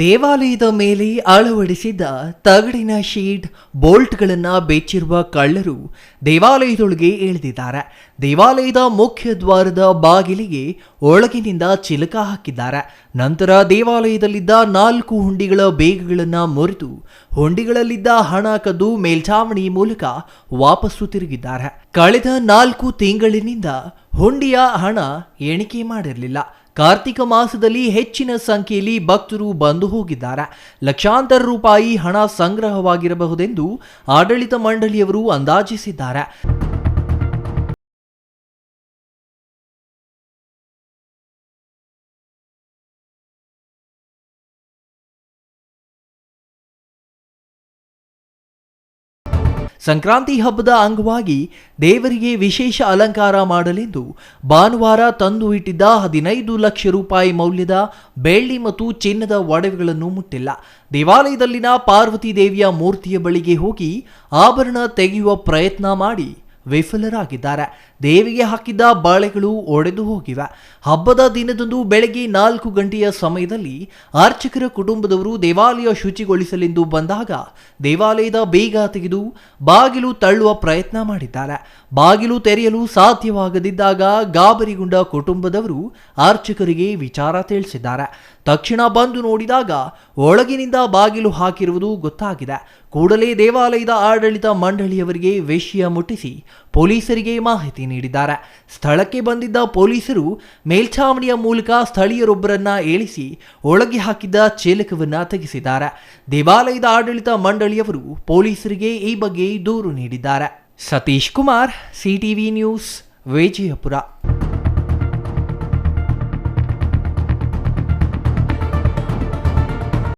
ದೇವಾಲಯದ ಮೇಲೆ ಅಳವಡಿಸಿದ್ದ ತಗಡಿನ ಶೀಟ್ ಬೋಲ್ಟ್ಗಳನ್ನು ಬೆಚ್ಚಿರುವ ಕಳ್ಳರು ದೇವಾಲಯದೊಳಗೆ ಇಳಿದಿದ್ದಾರೆ. ದೇವಾಲಯದ ಮುಖ್ಯ ದ್ವಾರದ ಬಾಗಿಲಿಗೆ ಒಳಗಿನಿಂದ ಚಿಲಕ ಹಾಕಿದ್ದಾರೆ. ನಂತರ ದೇವಾಲಯದಲ್ಲಿದ್ದ 4 ಹುಂಡಿಗಳ ಬೇಗಗಳನ್ನು ಮುರಿದು ಹುಂಡಿಗಳಲ್ಲಿದ್ದ ಹಣ ಕದ್ದು ಮೇಲ್ಛಾವಣಿ ಮೂಲಕ ವಾಪಸ್ಸು ತಿರುಗಿದ್ದಾರೆ. ಕಳೆದ 4 ತಿಂಗಳಿನಿಂದ ಹುಂಡಿಯ ಹಣ ಎಣಿಕೆ ಮಾಡಿರಲಿಲ್ಲ. ಕಾರ್ತಿಕ ಮಾಸದಲ್ಲಿ ಹೆಚ್ಚಿನ ಸಂಖ್ಯೆಯಲ್ಲಿ ಭಕ್ತರು ಬಂದು ಹೋಗಿದ್ದಾರೆ. ಲಕ್ಷಾಂತರ ರೂಪಾಯಿ ಹಣ ಸಂಗ್ರಹವಾಗಿರಬಹುದೆಂದು ಆಡಳಿತ ಮಂಡಳಿಯವರು ಅಂದಾಜಿಸಿದ್ದಾರೆ. ಸಂಕ್ರಾಂತಿ ಹಬ್ಬದ ಅಂಗವಾಗಿ ದೇವರಿಗೆ ವಿಶೇಷ ಅಲಂಕಾರ ಮಾಡಲೆಂದು ಭಾನುವಾರ ತಂದು ಇಟ್ಟಿದ್ದ 15 ಲಕ್ಷ ರೂಪಾಯಿ ಮೌಲ್ಯದ ಬೆಳ್ಳಿ ಮತ್ತು ಚಿನ್ನದ ಒಡವೆಗಳನ್ನು ಮುಟ್ಟಿಲ್ಲ. ದೇವಾಲಯದಲ್ಲಿನ ಪಾರ್ವತಿ ದೇವಿಯ ಮೂರ್ತಿಯ ಬಳಿಗೆ ಹೋಗಿ ಆಭರಣ ತೆಗೆಯುವ ಪ್ರಯತ್ನ ಮಾಡಿ ವಿಫಲರಾಗಿದ್ದಾರೆ. ದೇವಿಗೆ ಹಾಕಿದ್ದ ಬಾಳೆಗಳು ಒಡೆದು ಹೋಗಿವೆ. ಹಬ್ಬದ ದಿನದಂದು ಬೆಳಗ್ಗೆ 4 ಗಂಟೆಯ ಸಮಯದಲ್ಲಿ ಅರ್ಚಕರ ಕುಟುಂಬದವರು ದೇವಾಲಯ ಶುಚಿಗೊಳಿಸಲೆಂದು ಬಂದಾಗ ದೇವಾಲಯದ ಬೀಗ ತೆಗೆದು ಬಾಗಿಲು ತಳ್ಳುವ ಪ್ರಯತ್ನ ಮಾಡಿದ್ದಾರೆ. ಬಾಗಿಲು ತೆರೆಯಲು ಸಾಧ್ಯವಾಗದಿದ್ದಾಗ ಗಾಬರಿಗೊಂಡ ಕುಟುಂಬದವರು ಅರ್ಚಕರಿಗೆ ವಿಚಾರ ತಿಳಿಸಿದ್ದಾರೆ. ತಕ್ಷಣ ಬಂದು ನೋಡಿದಾಗ ಒಳಗಿನಿಂದ ಬಾಗಿಲು ಹಾಕಿರುವುದು ಗೊತ್ತಾಗಿದೆ. ಕೂಡಲೇ ದೇವಾಲಯದ ಆಡಳಿತ ಮಂಡಳಿಯವರಿಗೆ ವಿಷಯ ಮುಟ್ಟಿಸಿ ಪೊಲೀಸರಿಗೆ ಮಾಹಿತಿ ನೀಡಿದ್ದಾರೆ. ಸ್ಥಳಕ್ಕೆ ಬಂದಿದ್ದ ಪೊಲೀಸರು ಮೇಲ್ಛಾವಣಿಯ ಮೂಲಕ ಸ್ಥಳೀಯರೊಬ್ಬರನ್ನ ಇಳಿಸಿ ಒಳಗೆ ಹಾಕಿದ್ದ ಚಿಲಕವನ್ನ ತೆಗೆಸಿದ್ದಾರೆ. ದೇವಾಲಯದ ಆಡಳಿತ ಮಂಡಳಿಯವರು ಪೊಲೀಸರಿಗೆ ಈ ಬಗ್ಗೆ ದೂರು ನೀಡಿದ್ದಾರೆ. Satish Kumar, CTV news, Vijayapura.